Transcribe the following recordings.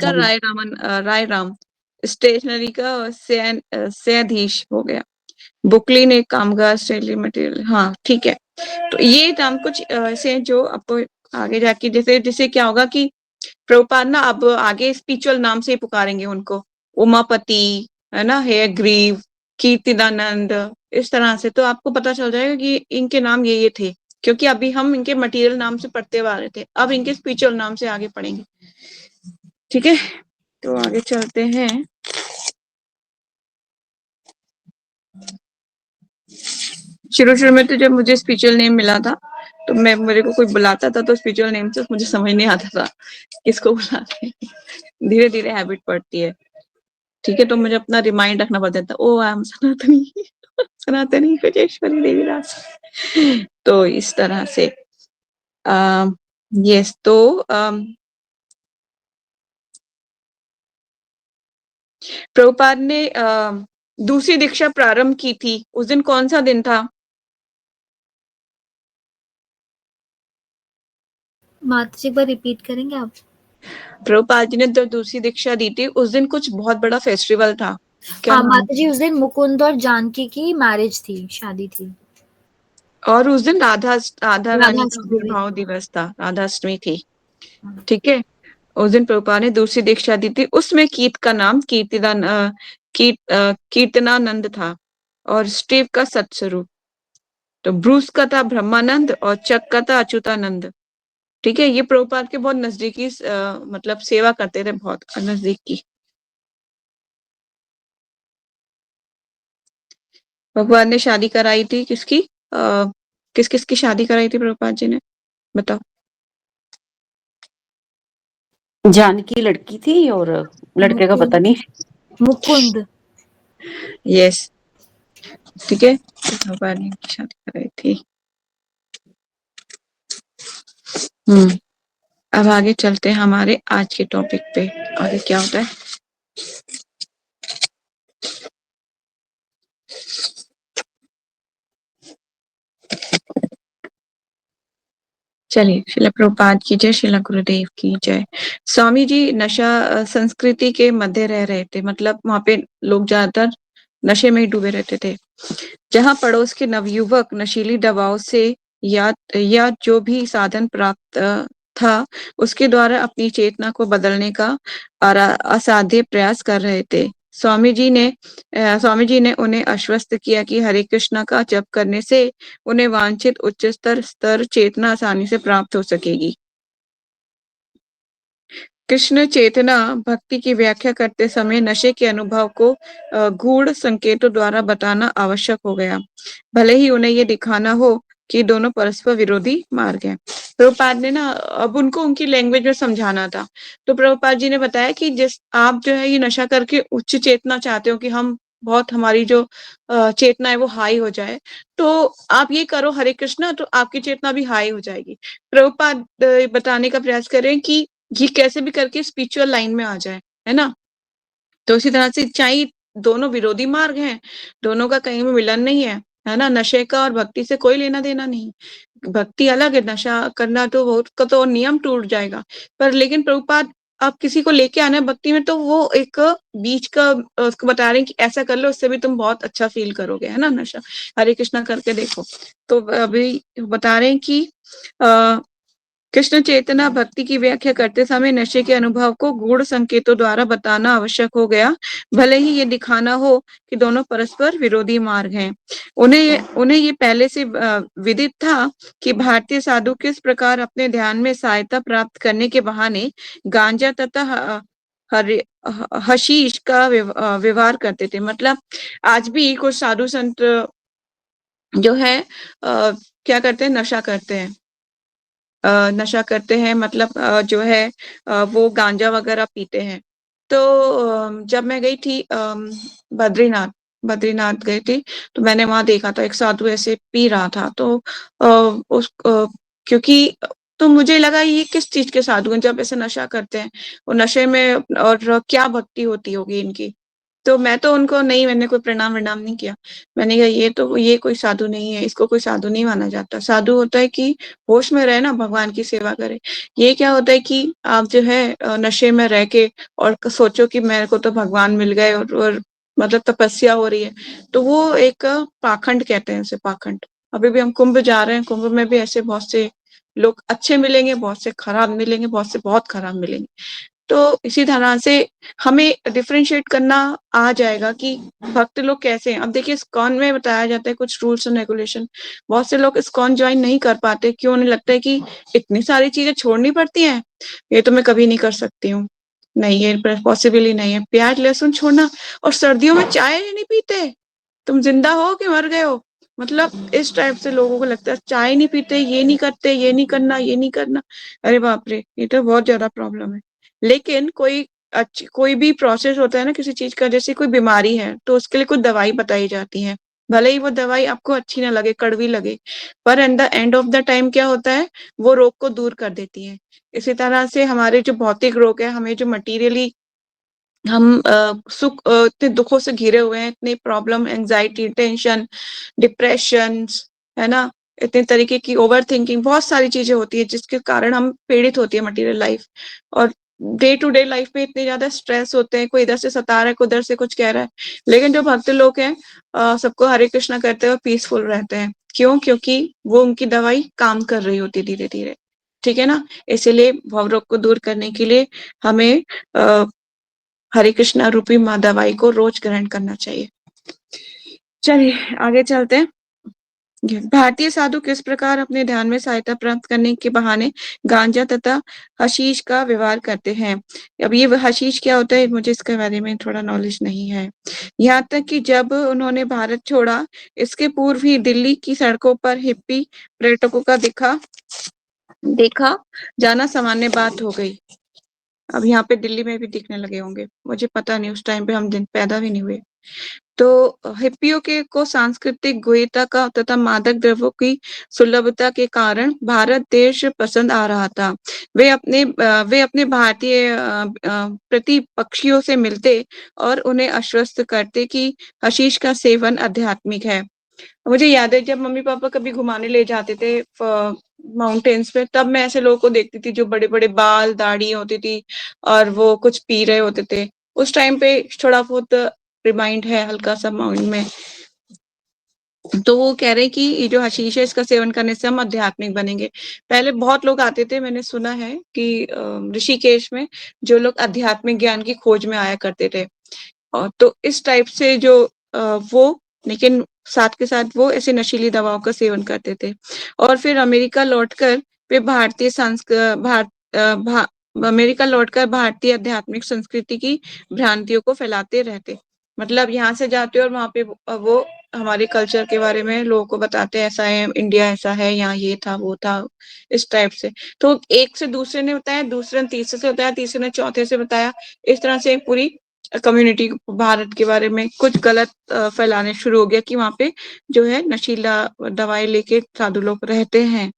का राय राम स्टेशनरी का सैधीश हो गया। बुकली ने कामगार स्टेशनरी मटेरियल, हाँ ठीक है। तो ये नाम कुछ ऐसे हैं जो आपको आगे जाके जैसे जैसे क्या होगा कि प्रभुपाद ना अब आगे स्पिरिचुअल नाम से ही पुकारेंगे उनको, उमापति है ना, हे ग्रीव, कीर्तिदानंद, इस तरह से। तो आपको पता चल जाएगा कि इनके नाम ये थे, क्योंकि अभी हम इनके मटेरियल नाम से पढ़ते हुए आ रहे थे, अब इनके स्पिरिचुअल नाम से आगे पढ़ेंगे। ठीक है, तो आगे चलते हैं। शुरू में तो जब मुझे स्पिरिचुअल नेम मिला था तो मेरे को कोई बुलाता था तो स्पिरिचुअल नेम से मुझे समझ नहीं आता था किसको बुलाते हैं। धीरे धीरे हैबिट पड़ती है। ठीक है, तो मुझे अपना रिमाइंड रखना पड़ता था, ओ आई एम सनातनी, सनातनी कुजेश्वरी देवी दास। तो इस तरह से यस। तो प्रभुपाद ने दूसरी दीक्षा प्रारंभ की थी, उस दिन कौन सा दिन था? माता जी एक बार रिपीट करेंगे आप? प्रभुपाद जी ने जब दूसरी दीक्षा दी थी उस दिन कुछ बहुत बड़ा फेस्टिवल था, क्या हाँ नाम? माता जी उस दिन मुकुंद और जानकी की मैरिज थी, शादी थी। और उस दिन राधा राधा रानी का राधाष्टमी भी आविर्भाव थी। दिवस था, राधाष्टमी थी। ठीक है, उस दिन प्रभुपाद ने दूसरी दीक्षा दी थी। उसमें कीर्त का नाम कीर्तनानंद था और स्टीव का सत्स्वरूप। तो ब्रूस का था ब्रह्मानंद और चक का था अच्युतानंद। ठीक है, ये प्रभुपाद के बहुत नजदीकी मतलब सेवा करते थे, बहुत नजदीकी। प्रभुपाद ने शादी कराई थी किसकी? किस किस की शादी कराई थी प्रभुपाद जी ने, बताओ? जानकी लड़की थी और लड़के का पता नहीं। मुकुंद। यस, ठीक है, प्रभुपाद ने शादी कराई थी। अब आगे चलते हैं हमारे आज के टॉपिक पे। आगे क्या होता है? चलिए, श्रील प्रभुपाद की जय, श्रील गुरुदेव की जय। स्वामी जी नशा संस्कृति के मध्य रह रहे थे, मतलब वहां पे लोग ज्यादातर नशे में ही डूबे रहते थे। जहां पड़ोस के नवयुवक नशीली दवाओं से या जो भी साधन प्राप्त था उसके द्वारा अपनी चेतना को बदलने का असाध्य प्रयास कर रहे थे। स्वामी जी ने उन्हें आश्वस्त किया कि हरे कृष्णा का जप करने से उन्हें वांछित उच्च स्तर चेतना आसानी से प्राप्त हो सकेगी। कृष्ण चेतना भक्ति की व्याख्या करते समय नशे के अनुभव को गूढ़ संकेतों द्वारा बताना आवश्यक हो गया, भले ही उन्हें ये दिखाना हो कि दोनों परस्पर विरोधी मार्ग हैं। प्रभुपाद ने ना अब उनको उनकी लैंग्वेज में समझाना था। तो प्रभुपाद जी ने बताया कि जिस आप जो है ये नशा करके उच्च चेतना चाहते हो कि हम बहुत, हमारी जो चेतना है वो हाई हो जाए, तो आप ये करो हरे कृष्णा, तो आपकी चेतना भी हाई हो जाएगी। प्रभुपाद बताने का प्रयास करें कि ये कैसे भी करके स्पिरिचुअल लाइन में आ जाए, है ना। तो इसी तरह से चाहे दोनों विरोधी मार्ग हैं, दोनों का कहीं में मिलन नहीं है ना। नशे का और भक्ति से कोई लेना देना नहीं, भक्ति अलग है, नशा करना तो वो का तो नियम टूट जाएगा। पर लेकिन प्रभुपाद आप किसी को लेके आना है भक्ति में, तो वो एक बीच का उसको बता रहे हैं कि ऐसा कर लो, उससे भी तुम बहुत अच्छा फील करोगे, है ना। नशा हरे कृष्णा करके देखो। तो अभी बता रहे हैं कि कृष्ण चेतना भक्ति की व्याख्या करते समय नशे के अनुभव को गूढ़ संकेतों द्वारा बताना आवश्यक हो गया, भले ही ये दिखाना हो कि दोनों परस्पर विरोधी मार्ग हैं। उन्हें ये पहले से विदित था कि भारतीय साधु किस प्रकार अपने ध्यान में सहायता प्राप्त करने के बहाने गांजा तथा हशीश का व्यवहार करते थे। मतलब आज भी कुछ साधु संत जो है क्या करते हैं, नशा करते हैं। नशा करते हैं, मतलब जो है वो गांजा वगैरह पीते हैं। तो जब मैं गई थी बद्रीनाथ गई थी, तो मैंने वहां देखा था एक साधु ऐसे पी रहा था। तो क्योंकि तो मुझे लगा ये किस चीज के साधु हैं जब ऐसे नशा करते हैं, और नशे में और क्या भक्ति होती होगी इनकी। तो मैं तो उनको नहीं, मैंने कोई प्रणाम विणाम नहीं किया। मैंने कहा ये कोई साधु नहीं है, इसको कोई साधु नहीं माना जाता। साधु होता है कि होश में रहे ना, भगवान की सेवा करे। ये क्या होता है कि आप जो है नशे में रह के और सोचो कि मेरे को तो भगवान मिल गए और मतलब तपस्या हो रही है, तो वो एक पाखंड कहते हैं उसे, पाखंड। अभी भी हम कुंभ जा रहे हैं, कुंभ में भी ऐसे बहुत से लोग अच्छे मिलेंगे, बहुत से खराब मिलेंगे, बहुत से बहुत खराब मिलेंगे। तो इसी तरह से हमें डिफरेंशिएट करना आ जाएगा कि भक्त लोग कैसे हैं। अब देखिए इस्कॉन में बताया जाता है कुछ रूल्स एंड रेगुलेशन। बहुत से लोग इस्कॉन ज्वाइन नहीं कर पाते, क्यों? उन्हें लगता है कि इतनी सारी चीजें छोड़नी पड़ती हैं, ये तो मैं कभी नहीं कर सकती हूँ। नहीं, ये पॉसिबल ही नहीं है। प्याज लहसुन छोड़ना, और सर्दियों में चाय नहीं पीते, तुम जिंदा हो कि मर गए हो? मतलब इस टाइप से लोगों को लगता है चाय नहीं पीते, ये नहीं करते, ये नहीं करना, ये नहीं करना। अरे बाप रे, ये तो बहुत ज्यादा प्रॉब्लम है। लेकिन कोई भी प्रोसेस होता है ना किसी चीज का, जैसे कोई बीमारी है तो उसके लिए कुछ दवाई बताई जाती है। भले ही वो दवाई आपको अच्छी ना लगे, कड़वी लगे, पर at the end of the time क्या होता है, वो रोग को दूर कर देती है। इसी तरह से हमारे जो भौतिक रोग है, हमें जो मटीरियली हम इतने दुखों से घिरे हुए हैं, इतने प्रॉब्लम, एंजाइटी, टेंशन, डिप्रेशन, है ना, इतने तरीके की ओवर थिंकिंग, बहुत सारी चीजें होती है जिसके कारण हम पीड़ित होती है मटेरियल लाइफ। और डे टू डे लाइफ में इतने ज्यादा स्ट्रेस होते हैं, कोई इधर से सता रहा है, कोई उधर से कुछ कह रहा है। लेकिन जो भक्त लोग हैं सबको हरे कृष्णा करते हुए पीसफुल रहते हैं। क्यों? क्योंकि वो उनकी दवाई काम कर रही होती धीरे धीरे। ठीक है ना? इसीलिए भवरोग को दूर करने के लिए हमें हरे कृष्णा रूपी माँ दवाई को रोज ग्रहण करना चाहिए। चलिए आगे चलते हैं। भारतीय साधु किस प्रकार अपने ध्यान में सहायता प्राप्त करने के बहाने गांजा तथा हशीश का व्यवहार करते हैं। अब ये हशीश क्या होता है, मुझे इसके बारे में थोड़ा नॉलेज नहीं है। यहाँ तक कि जब उन्होंने भारत छोड़ा, इसके पूर्व ही दिल्ली की सड़कों पर हिप्पी पर्यटकों का देखा जाना सामान्य बात हो गई। अब यहाँ पे दिल्ली में भी दिखने लगे होंगे, मुझे पता नहीं, उस टाइम पे हम दिन पैदा भी नहीं हुए। तो हिप्पियों के को सांस्कृतिक गुह्यता का तथा मादक द्रव्यों की सुलभता के कारण भारत देश पसंद आ रहा था। वे अपने भारतीय प्रतिपक्षियों से मिलते और उन्हें आश्वस्त करते कि हशीश का सेवन आध्यात्मिक है। मुझे याद है जब मम्मी पापा कभी घुमाने ले जाते थे माउंटेन्स पे, तब मैं ऐसे लोगों को देखती थी जो बड़े बड़े बाल दाढ़ी होती थी और वो कुछ पी रहे होते थे। उस टाइम पे थोड़ा बहुत रिमाइंड है हल्का सा माइंड में। तो वो कह रहे हैं कि ये जो हशीश है इसका सेवन करने से हम आध्यात्मिक बनेंगे। पहले बहुत लोग आते थे, मैंने सुना है कि ऋषिकेश में जो लोग आध्यात्मिक ज्ञान की खोज में आया करते थे। और तो इस टाइप से जो वो, लेकिन साथ के साथ वो ऐसे नशीली दवाओं का सेवन करते थे। और फिर अमेरिका लौटकर भारतीय आध्यात्मिक संस्कृति की भ्रांतियों को फैलाते रहते। मतलब यहाँ से जाते और वहां पे वो हमारे कल्चर के बारे में लोगों को बताते, ऐसा है, इंडिया ऐसा है, यहाँ ये था वो था, इस टाइप से। तो एक से दूसरे ने बताया, दूसरे ने तीसरे से बताया, तीसरे ने चौथे से बताया। इस तरह से पूरी कम्युनिटी भारत के बारे में कुछ गलत फैलाने शुरू हो गया कि वहां पे जो है नशीला दवाई लेके साधु लोग रहते हैं।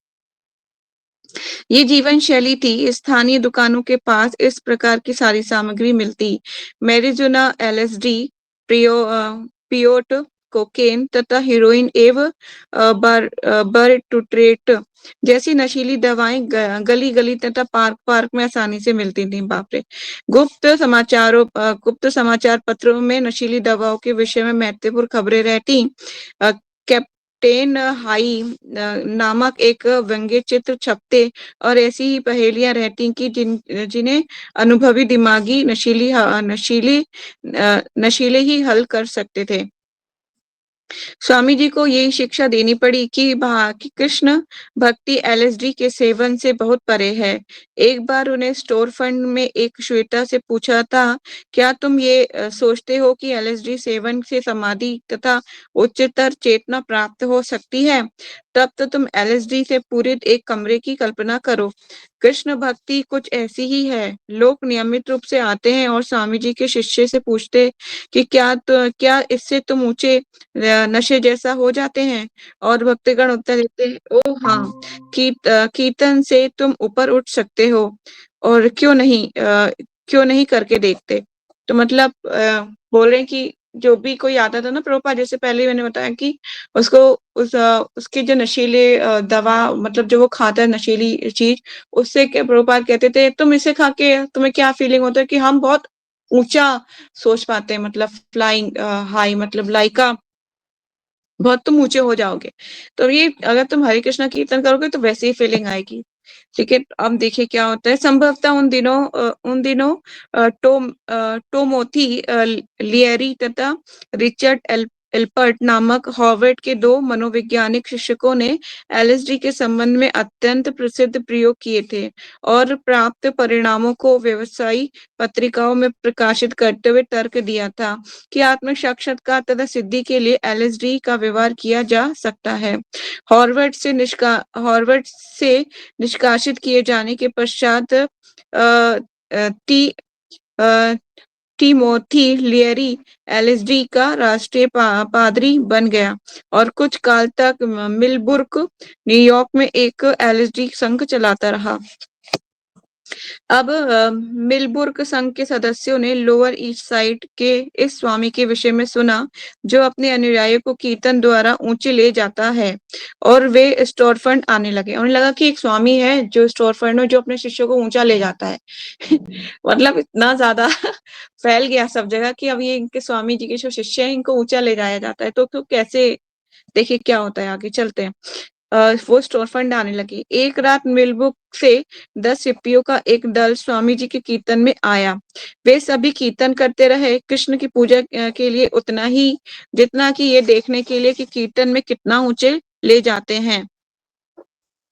ये जीवन शैली थी। स्थानीय दुकानों के पास इस प्रकार की सारी सामग्री मिलती। मैरिजुना, एलएसडी, पियोट, कोकेन तथा हीरोइन एवं बारटुरेट जैसी नशीली दवाएं गली गली तथा पार्क पार्क में आसानी से मिलती थी। बाप रे। गुप्त समाचार पत्रों में नशीली दवाओं के विषय में महत्वपूर्ण खबरें रहती। कैप्टेन हाई नामक एक व्यंग्य चित्र छपते और ऐसी ही पहेलियां रहती कि जिन्हें अनुभवी दिमागी नशीले ही हल कर सकते थे। स्वामी जी को यही शिक्षा देनी पड़ी कि कृष्ण भक्ति एलएसडी के सेवन से बहुत परे है। एक बार उन्हें स्टोर फंड में एक श्वेता से पूछा था, क्या तुम ये सोचते हो कि एलएसडी सेवन से समाधि तथा उच्चतर चेतना प्राप्त हो सकती है? तब तो तुम एलएसडी से पूरित एक कमरे की कल्पना करो। कृष्ण भक्ति कुछ ऐसी ही है। लोग नियमित रूप से आते हैं और स्वामी जी के शिष्य से पूछते कि क्या इससे तुम ऊंचे नशे जैसा हो जाते हैं? और भक्तगण उत्तर देते हैं, ओ हाँ, कीर्तन से तुम ऊपर उठ सकते हो, और क्यों नहीं करके देखते। तो मतलब बोल रहे हैं कि जो भी कोई आता था ना प्रभुपाद, जैसे पहले ही मैंने बताया कि उसको उसके जो नशीले दवा मतलब जो वो खाता है नशीली चीज, उससे क्या प्रभुपाद कहते थे तुम इसे खा के तुम्हें क्या फीलिंग होता है कि हम बहुत ऊंचा सोच पाते हैं, मतलब फ्लाइंग हाई, मतलब लाइका बहुत तुम ऊंचे हो जाओगे। तो ये अगर तुम हरे कृष्णा कीर्तन करोगे तो वैसे ही फीलिंग आएगी। ठीक है, अब देखिए क्या होता है। संभवतः उन दिनों टोमोथी लियरी तथा रिचर्ड एल्पर्ट नामक हार्वर्ड के दो मनोवैज्ञानिक शिक्षकों ने एलएसडी के संबंध में अत्यंत प्रसिद्ध प्रयोग किए थे और प्राप्त परिणामों को व्यवसायी पत्रिकाओं में प्रकाशित करते हुए तर्क दिया था कि आत्म साक्षात्कार तथा सिद्धि के लिए एलएसडी का व्यवहार किया जा सकता है। हार्वर्ड से निष्कासित किए जाने के पश्चात टिमोथी लियरी एलएसडी का राष्ट्रीय पादरी बन गया और कुछ काल तक मिलबुर्ग, न्यूयॉर्क में एक एलएसडी संघ चलाता रहा। अब मिलबुर्ग संघ के सदस्यों ने लोअर ईस्ट साइड के इस स्वामी के विषय में सुना जो अपने अनुयायियों को कीर्तन द्वारा ऊंचे ले जाता है, और वे स्टोर फंड आने लगे। उन्हें लगा कि एक स्वामी है जो स्टोर फंड में जो अपने शिष्यों को ऊंचा ले जाता है। मतलब इतना ज्यादा फैल गया सब जगह कि अब ये इनके स्वामी जी के जो शिष्य हैं इनको ऊंचा ले जाया जाता है। तो कैसे, देखिए क्या होता है, आगे चलते हैं। वो स्टोर फंड आने लगी। एक रात मिलबुक से 10 सिप्पियों का एक दल स्वामी जी के कीर्तन में आया। वे सभी कीर्तन करते रहे कृष्ण की पूजा के लिए उतना ही जितना कि ये देखने के लिए कि कीर्तन में कितना ऊंचे ले जाते हैं।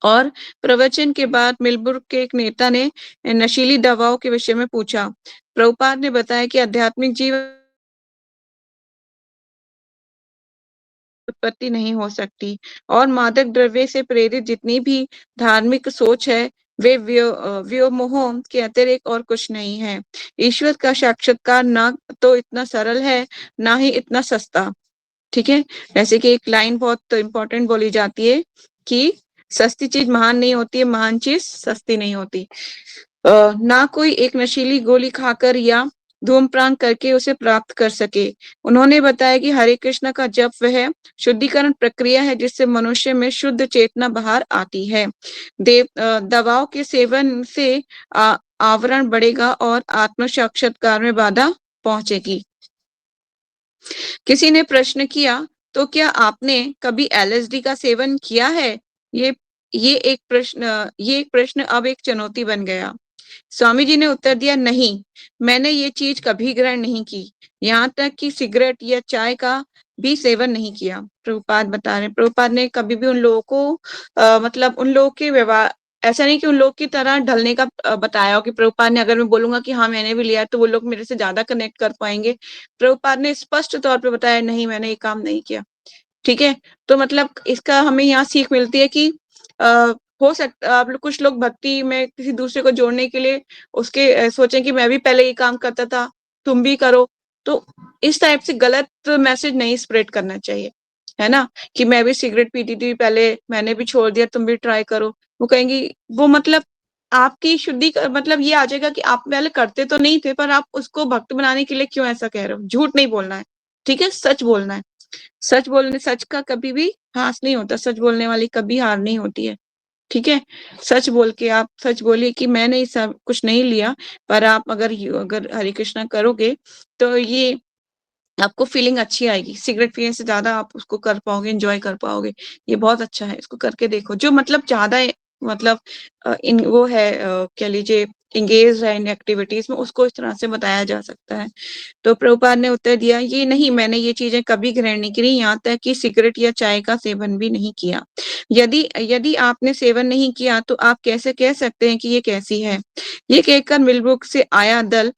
और प्रवचन के बाद मिलबुर्ग के एक नेता ने नशीली दवाओं के विषय में पूछा। प्रभुपाद ने बताया कि आध्यात्मिक जीवन उत्पत्ति नहीं हो सकती और मादक द्रव्य से प्रेरित जितनी भी धार्मिक सोच है वे व्योमोह के अतिरिक्त और कुछ नहीं है। ईश्वर का साक्षात्कार ना तो इतना सरल है ना ही इतना सस्ता। ठीक है, जैसे कि एक लाइन बहुत इंपॉर्टेंट बोली जाती है कि सस्ती चीज महान नहीं होती है, महान चीज सस्ती नहीं होती। ना कोई एक नशीली गोली खाकर या धूम्रपान करके उसे प्राप्त कर सके। उन्होंने बताया कि हरे कृष्ण का जप वह शुद्धिकरण प्रक्रिया है जिससे मनुष्य में शुद्ध चेतना बाहर आती है। दवाओं के सेवन से आवरण बढ़ेगा और आत्म साक्षात्कार में बाधा पहुंचेगी। किसी ने प्रश्न किया, तो क्या आपने कभी एलएसडी का सेवन किया है? ये एक प्रश्न अब एक चुनौती बन गया। स्वामी जी ने उत्तर दिया, नहीं, मैंने ये चीज कभी ग्रहण नहीं की, यहाँ तक कि सिगरेट या चाय का भी सेवन नहीं किया। प्रभुपाद बता रहे, प्रभुपाद ने कभी भी उन लोगों को मतलब उन लोगों के व्यवहार, ऐसा नहीं कि उन लोग की तरह ढलने का बताया हो कि प्रभुपाद ने अगर मैं बोलूंगा कि हाँ मैंने भी लिया तो वो लोग मेरे से ज्यादा कनेक्ट कर पाएंगे। प्रभुपाद ने स्पष्ट तौर पे बताया, नहीं मैंने ये काम नहीं किया। ठीक है, तो मतलब इसका हमें यहाँ सीख मिलती है कि हो सकता आप लोग, कुछ लोग भक्ति में किसी दूसरे को जोड़ने के लिए उसके सोचें कि मैं भी पहले ये काम करता था, तुम भी करो। तो इस टाइप से गलत मैसेज नहीं स्प्रेड करना चाहिए, है ना, कि मैं भी सिगरेट पीती थी पहले, मैंने भी छोड़ दिया, तुम भी ट्राई करो। वो कहेंगी, वो मतलब आपकी शुद्धि मतलब ये आ जाएगा कि आप पहले करते तो नहीं थे पर आप उसको भक्त बनाने के लिए क्यों ऐसा कह रहे हो। झूठ नहीं बोलना है, ठीक है, सच बोलना है। सच का कभी भी हास नहीं होता, सच बोलने वाली कभी हार नहीं होती है। ठीक है, सच बोल के आप सच बोलिए कि मैंने सब कुछ नहीं लिया, पर आप अगर हरे कृष्णा करोगे तो ये आपको फीलिंग अच्छी आएगी। सिगरेट पीने से ज्यादा आप उसको कर पाओगे, एंजॉय कर पाओगे। ये बहुत अच्छा है, इसको करके देखो। जो मतलब ज्यादा मतलब इन वो है कह लीजिए इंगेज है इन एक्टिविटीज में, उसको इस तरह से बताया जा सकता है। तो प्रभुपाद ने उत्तर दिया, ये नहीं, मैंने ये चीजें कभी ग्रहण नहीं की, यहाँ तक कि सिगरेट या चाय का सेवन भी नहीं किया। यदि यदि आपने सेवन नहीं किया तो आप कैसे कह सकते हैं कि ये कैसी है। ये कहकर मिलबुक से आया दल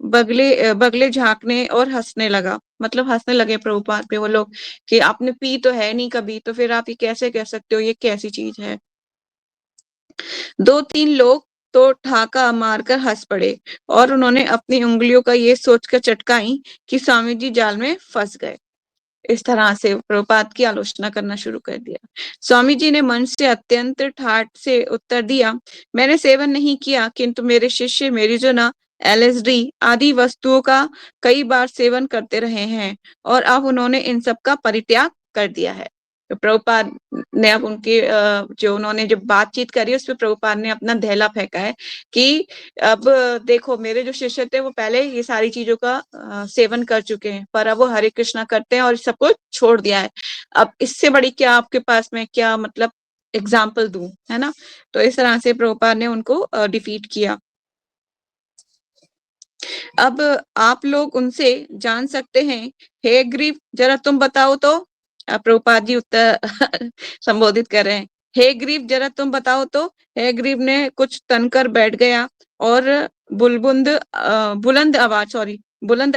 बगले झांकने और हंसने लगा। मतलब हंसने लगे प्रभुपाद पे वो लोग कि आपने पी तो है नहीं कभी, तो फिर आप ये कैसे कह सकते हो ये कैसी चीज है। 2-3 लोग तो ठहाका मारकर हंस पड़े और उन्होंने अपनी उंगलियों का ये सोचकर चटकाई कि स्वामी जी जाल में फंस गए। इस तरह से प्रभुपाद की आलोचना करना शुरू कर दिया। स्वामी जी ने मन से अत्यंत ठाठ से उत्तर दिया, मैंने सेवन नहीं किया, किंतु मेरे शिष्य मेरी जो ना एलएसडी आदि वस्तुओं का कई बार सेवन करते रहे हैं और अब उन्होंने इन सब का परित्याग कर दिया है। तो प्रभुपाद ने अब उनके जो उन्होंने जो बातचीत करी उस पे प्रभुपाद ने अपना धैला फेंका है कि अब देखो मेरे जो शिष्य थे वो पहले ये सारी चीजों का सेवन कर चुके हैं, पर अब वो हरे कृष्णा करते हैं और सबको छोड़ दिया है। अब इससे बड़ी क्या आपके पास में क्या मतलब एग्जाम्पल दूं, है ना। तो इस तरह से प्रभुपाद ने उनको डिफीट किया। अब आप लोग उनसे जान सकते हैं, हे ग्रीव जरा तुम बताओ तो। प्रभुपाद जी उत्तर संबोधित कर रहे हैं, हे ग्रीव जरा तुम बताओ तो। हे ग्रीव ने कुछ तनकर बैठ गया और बुलंद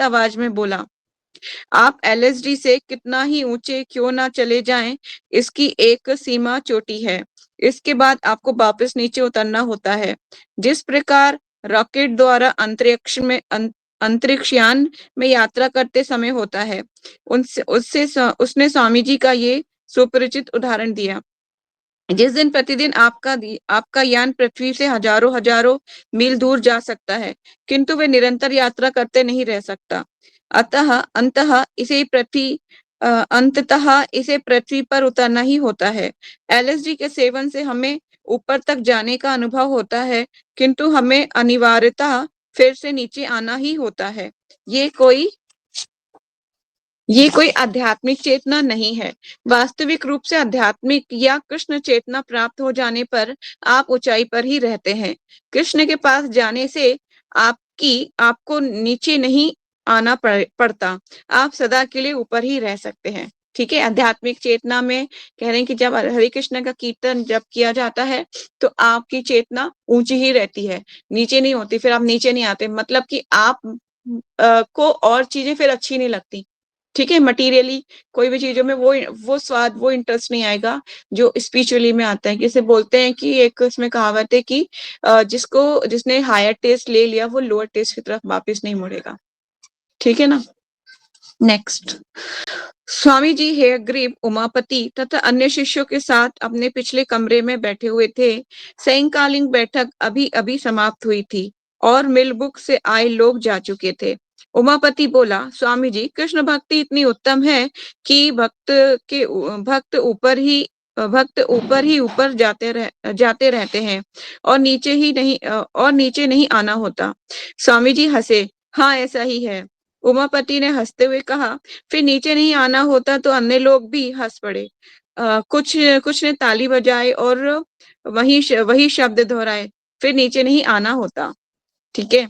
आवाज में बोला, आप एलएसडी से कितना ही ऊंचे क्यों ना चले जाएं, इसकी एक सीमा चोटी है, इसके बाद आपको वापस नीचे उतरना होता है। जिस प्रकार रॉकेट द्वारा अंतरिक्षयान में यात्रा करते समय होता है, उसने स्वामी जी का ये सुपरिचित उदाहरण दिया। जिस दिन प्रतिदिन आपका यान पृथ्वी से हजारों हजारों मील दूर जा सकता है, किंतु वे निरंतर यात्रा करते नहीं रह सकता। अंततः इसे पृथ्वी पर उतरना ही होता है। एलएसडी के सेवन से हमें ऊपर तक जाने का अनुभव होता है, किंतु हमें अनिवार्यतः फिर से नीचे आना ही होता है। ये कोई आध्यात्मिक चेतना नहीं है। वास्तविक रूप से आध्यात्मिक या कृष्ण चेतना प्राप्त हो जाने पर आप ऊंचाई पर ही रहते हैं। कृष्ण के पास जाने से आपको नीचे नहीं आना पड़ता, आप सदा के लिए ऊपर ही रह सकते हैं। ठीक है, आध्यात्मिक चेतना में कह रहे हैं कि जब हरे कृष्ण का कीर्तन जब किया जाता है तो आपकी चेतना ऊंची ही रहती है, नीचे नहीं होती, फिर आप नीचे नहीं आते। मतलब कि आप को और चीजें फिर अच्छी नहीं लगती। ठीक है, मटीरियली कोई भी चीजों में वो स्वाद वो इंटरेस्ट नहीं आएगा जो स्पिरिचुअली में आता है। जैसे बोलते हैं कि एक इसमें कहावत है कि जिसने हायर टेस्ट ले लिया वो लोअर टेस्ट की तरफ वापस नहीं मुड़ेगा। ठीक है ना। नेक्स्ट, स्वामी जी हेयग्रीव उमापति तथा अन्य शिष्यों के साथ अपने पिछले कमरे में बैठे हुए थे। सायंकालीन बैठक अभी अभी समाप्त हुई थी और मिलबुक से आए लोग जा चुके थे। उमापति बोला, स्वामी जी, कृष्ण भक्ति इतनी उत्तम है कि भक्त ऊपर ही ऊपर जाते रहते हैं और नीचे नहीं आना होता। स्वामी जी हंसे, हाँ ऐसा ही है। उमापति ने हंसते हुए कहा, फिर नीचे नहीं आना होता तो अन्य लोग भी हंस पड़े। कुछ ने ताली बजाई और वही शब्द दोहराए, फिर नीचे नहीं आना होता। ठीक है,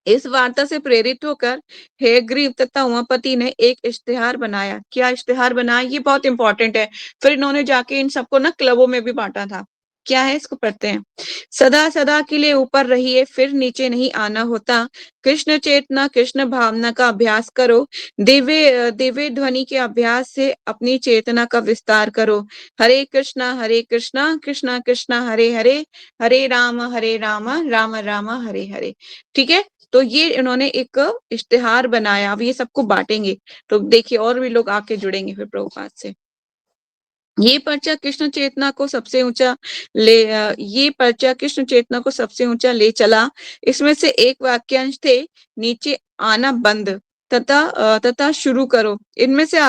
इस वार्ता से प्रेरित होकर हेयग्रीव तथा उमापति ने एक इश्तिहार बनाया। क्या इश्तिहार बनाया, ये बहुत इंपॉर्टेंट है। फिर इन्होंने जाके इन सबको ना क्लबों में भी बांटा था। क्या है, इसको पढ़ते हैं। सदा सदा के लिए ऊपर रहिए, फिर नीचे नहीं आना होता। कृष्ण चेतना कृष्ण भावना का अभ्यास करो। दिव्य ध्वनि के अभ्यास से अपनी चेतना का विस्तार करो। हरे कृष्णा कृष्णा कृष्णा हरे हरे, हरे राम राम राम हरे हरे। ठीक है, तो ये इन्होंने एक इश्तिहार बनाया। अब ये सबको बांटेंगे तो देखिए और भी लोग आके जुड़ेंगे फिर प्रभुपाद से। ये पर्चा कृष्ण चेतना को सबसे ऊंचा ले चला। इसमें से एक वाक्यांश थे, नीचे आना बंद तथा शुरू करो। इनमें से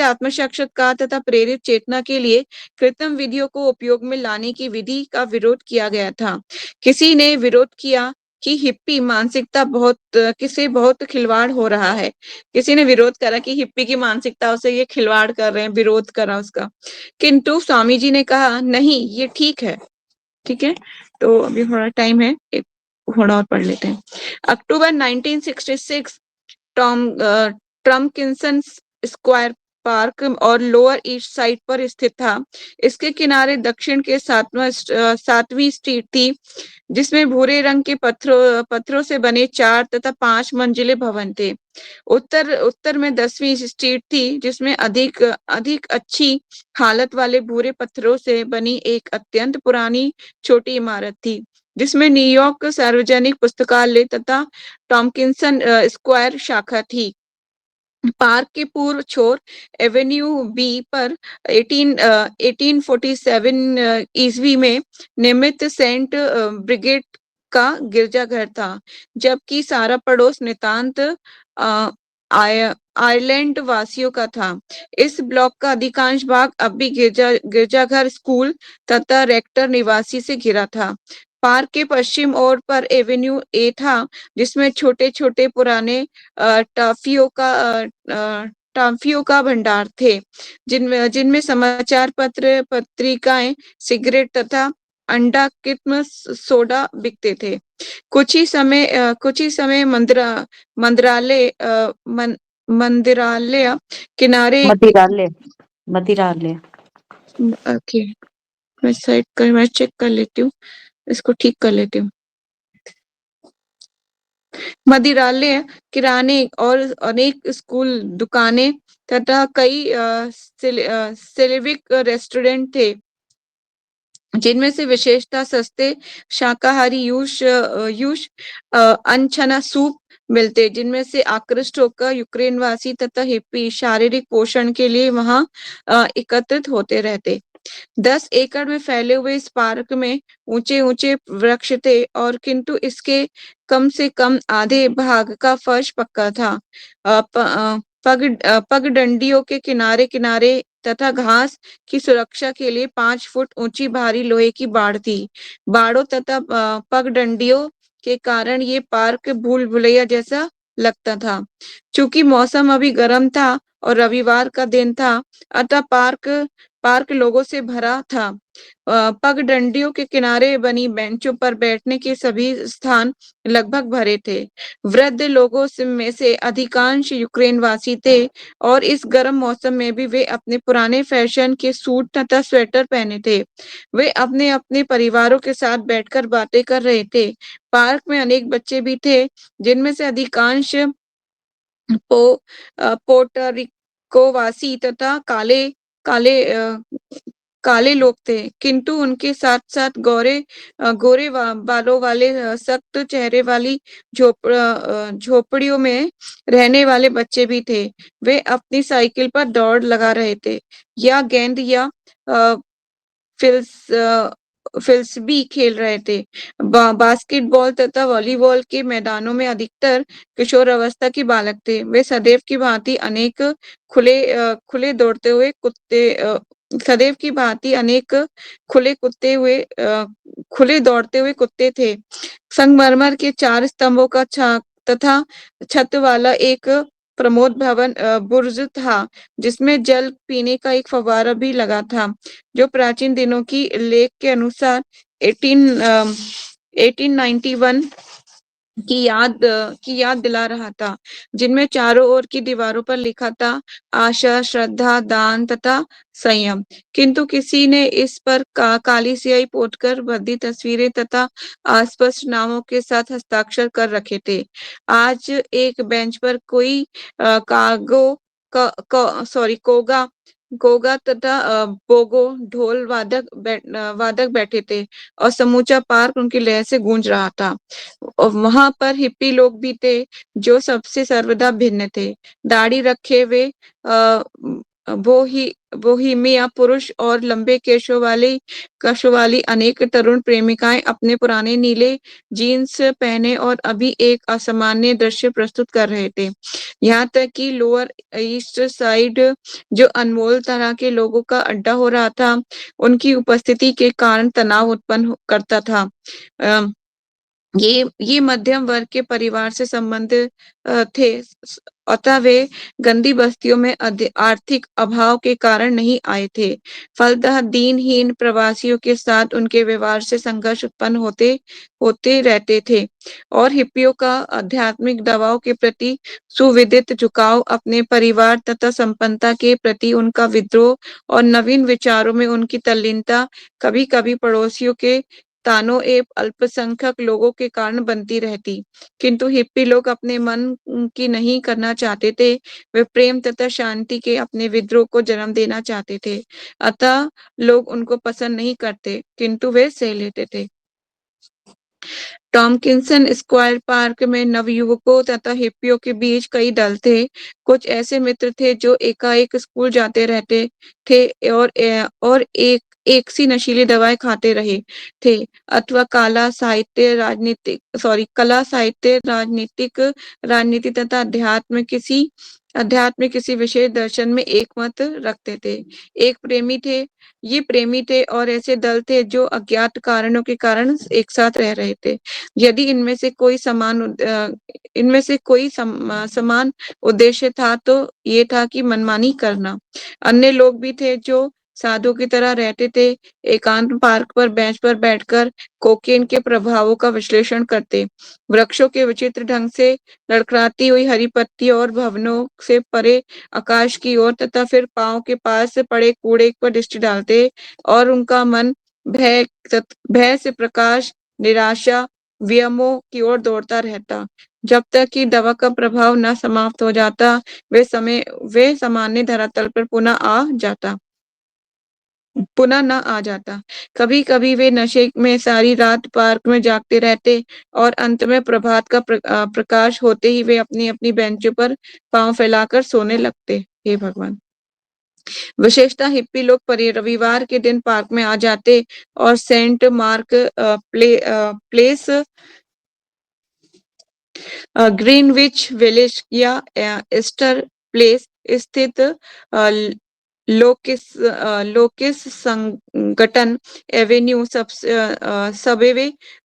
आत्मसाक्षात्कार तथा प्रेरित चेतना के लिए कृत्रिम विधियों को उपयोग में लाने की विधि का विरोध किया गया था। किसी ने विरोध किया कि हिप्पी मानसिकता बहुत खिलवाड़ हो रहा है। किसी ने विरोध करा कि हिप्पी की मानसिकता से ये खिलवाड़ कर रहे हैं, विरोध करा उसका। किंतु स्वामी जी ने कहा, नहीं, ये ठीक है। ठीक है, तो अभी थोड़ा टाइम है, एक थोड़ा और पढ़ लेते हैं। अक्टूबर 1966 टॉमकिंसन स्क्वायर पार्क और लोअर ईस्ट साइड पर स्थित था। इसके किनारे दक्षिण के 7वीं स्ट्रीट थी, जिसमें भूरे रंग के पत्थरों से बने 4 तथा 5 मंजिले भवन थे। उत्तर में 10वीं स्ट्रीट थी, जिसमें अधिक अच्छी हालत वाले भूरे पत्थरों से बनी एक अत्यंत पुरानी छोटी इमारत थी, जिसमें न्यूयॉर्क सार्वजनिक पुस्तकालय तथा टॉमकिंसन स्क्वायर शाखा थी। पार्क के पूर्व छोर एवेन्यू बी पर 1847 ईस्वी में निर्मित सेंट ब्रिगेड का गिरजाघर था, जबकि सारा पड़ोस नितांत अ, आय आयरलैंड वासियों का था। इस ब्लॉक का अधिकांश भाग अब भी गिरजाघर, स्कूल तथा रेक्टर निवासी से घिरा था। पार्क के पश्चिम ओर पर एवेन्यू ए था, जिसमें छोटे-छोटे पुराने टॉफियों का भंडार थे, जिनमें जिनमें समाचार पत्र, पत्रिकाएं, सिगरेट तथा अंडा किस्म सोडा बिकते थे। कुछ ही समय मंदिरालय मंदिरालय किनारे मदिरालय मदिरालय ओके, मैं चेक कर लेती हूँ, इसको ठीक कर लेती हूँ। मदिरालय, किराने और अनेक स्कूल दुकानें तथा कई सिल्विक रेस्टोरेंट थे, जिनमें से विशेषतः सस्ते शाकाहारी अनछना सूप मिलते, जिनमें से आकृष्ट होकर यूक्रेनवासी तथा हिप्पी शारीरिक पोषण के लिए वहां एकत्रित होते रहते। 10 एकड़ में फैले हुए इस पार्क में ऊंचे-ऊंचे वृक्ष थे, और किंतु इसके कम से कम आधे भाग का फर्श पक्का था। पगडंडियों के किनारे-किनारे तथा घास की सुरक्षा के लिए 5 फुट ऊंची भारी लोहे की बाड़ थी। बाड़ों तथा पगडंडियों के कारण ये पार्क भूल-भुलैया जैसा लगता था। चूंकि मौसम अभी गर्म था और रविवार का दिन था, अतः पार्क लोगों से भरा था। पगडंडियों के किनारे बनी बेंचों पर बैठने के सभी स्थान लगभग भरे थे। वृद्ध लोगों में से अधिकांश यूक्रेनवासी थे, और इस गर्म मौसम में भी वे अपने पुराने फैशन के सूट तथा स्वेटर पहने थे। वे अपने अपने परिवारों के साथ बैठकर बातें कर रहे थे। पार्क में अनेक बच्चे भी थे, जिनमें से अधिकांश पोर्टरिकोवासी तथा काले काले लोग थे, किंतु उनके साथ-साथ गोरे बालों वाले सख्त चेहरे वाली झोपड़ियों में रहने वाले बच्चे भी थे। वे अपनी साइकिल पर दौड़ लगा रहे थे, या गेंद या अ, फिल्स फिल्सबी खेल रहे थे। बास्केटबॉल तथा वॉलीबॉल के मैदानों में अधिकतर किशोर अवस्था के बालक थे। वे सदैव की भांति सदैव की भांति अनेक खुले दौड़ते हुए कुत्ते थे। संगमरमर के 4 स्तंभों का तथा छत वाला एक प्रमोद भवन बुर्ज था, जिसमें जल पीने का एक फव्वारा भी लगा था, जो प्राचीन दिनों की लेख के अनुसार 1891 की याद दिला रहा था, जिनमें चारों ओर की दीवारों पर लिखा था, आशा, श्रद्धा, दान तथा संयम। किंतु किसी ने इस पर काली स्याही पोतकर भद्दी तस्वीरें तथा अस्पष्ट नामों के साथ हस्ताक्षर कर रखे थे। आज एक बेंच पर कोई कोगा गोगा तथा बोगो ढोल वादक बैठे थे, और समूचा पार्क उनकी लय से गूंज रहा था। और वहां पर हिप्पी लोग भी थे, जो सबसे सर्वदा भिन्न थे। दाढ़ी रखे हुए बोहिमिया पुरुष और लंबे केशों वाली अनेक तरुण प्रेमिकाएं अपने पुराने नीले जीन्स पहने और अभी एक असामान्य दृश्य प्रस्तुत कर रहे थे। यहाँ तक कि लोअर ईस्ट साइड, जो अनमोल तरह के लोगों का अड्डा हो रहा था, उनकी उपस्थिति के कारण तनाव उत्पन्न करता था। ये मध्यम वर्ग के परिवार से संबंधित थे, अतः वे गंदी बस्तियों में आर्थिक अभाव के कारण नहीं आए थे। फलतः दीनहीन प्रवासियों के साथ उनके व्यवहार से संघर्ष उत्पन्न होते रहते थे, और हिप्पियों का आध्यात्मिक दवाओं के प्रति सुविदित झुकाव, अपने परिवार तथा संपन्नता के प्रति उनका विद्रोह और नवीन विचारों में उनकी तल्लीनता कभी-कभी पड़ोसियों के तानों एवं अल्पसंख्यक लोगों के कारण बनती रहती। किंतु हिप्पी लोग अपने मन की नहीं करना चाहते थे। वे प्रेम तथा शांति के अपने विद्रोह को जन्म देना चाहते थे। अतः लोग उनको पसंद नहीं करते, किंतु वे सह लेते थे। टॉमकिंसन स्क्वायर पार्क में नवयुवकों तथा हिप्पियों के बीच कई दल थे। कुछ ऐसे मित्र थे जो एकाएक स्कूल जाते रहते थे, और एक एक सी नशीली दवाएं खाते रहे थे, अथवा कला साहित्य राजनीतिक राजनीति तथा अध्यात्म किसी विशेष दर्शन में एक मत रखते थे। ये प्रेमी थे और ऐसे दल थे जो अज्ञात कारणों के कारण एक साथ रह रहे थे। यदि इनमें से कोई समान उद्देश्य था तो ये था कि मनमानी करना। अन्य लोग भी थे जो साधु की तरह रहते थे, एकांत पार्क पर बेंच पर बैठकर कोकेन के प्रभावों का विश्लेषण करते, वृक्षों के विचित्र ढंग से लड़खड़ाती हुई हरी पत्तियों और भवनों से परे आकाश की ओर तथा फिर पांव के पास पड़े कूड़े पर दृष्टि डालते और उनका मन भय से प्रकाश, निराशा, वियमों की ओर दौड़ता रहता, जब तक कि दवा का प्रभाव न समाप्त हो जाता, वे सामान्य धरातल पर पुनः न आ जाता। कभी-कभी वे नशे में सारी रात पार्क में जागते रहते और अंत में प्रभात का प्रकाश होते ही वे अपनी-अपनी बेंचों पर पांव फैलाकर सोने लगते। हे भगवान! विशेषतः हिप्पी लोग रविवार के दिन पार्क में आ जाते और Saint Mark place, Greenwich village या एस्टर प्लेस स्थित लोकिस संगठन एवेन्यू,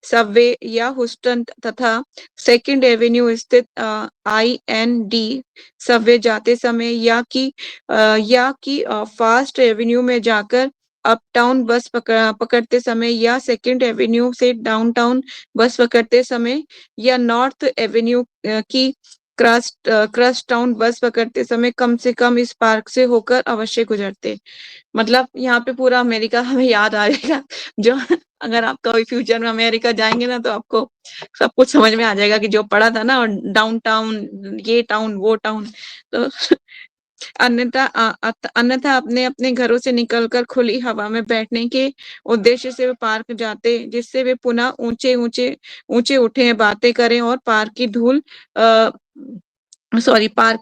सबवे या हुस्टन तथा सेकंड एवेन्यू स्थित IND सबवे जाते समय या कि फास्ट एवेन्यू में जाकर अपटाउन बस पकड़ते समय या सेकंड एवेन्यू से डाउनटाउन बस पकड़ते समय या नॉर्थ एवेन्यू की क्रॉस टाउन बस पकड़ते समय कम से कम इस पार्क से होकर अवश्य गुजरते। मतलब यहाँ पे पूरा अमेरिका हमें याद आ जाएगा। जो अगर आप कभी फ्यूचर में अमेरिका जाएंगे ना तो आपको सब कुछ समझ में आ जाएगा कि जो पढ़ा था ना, और डाउनटाउन, ये टाउन, वो टाउन। तो अन्यथा अपने अपने घरों से निकलकर खुली हवा में बैठने के उद्देश्य से वे पार्क जाते, जिससे वे पुनः ऊंचे उठे बातें करें और पार्क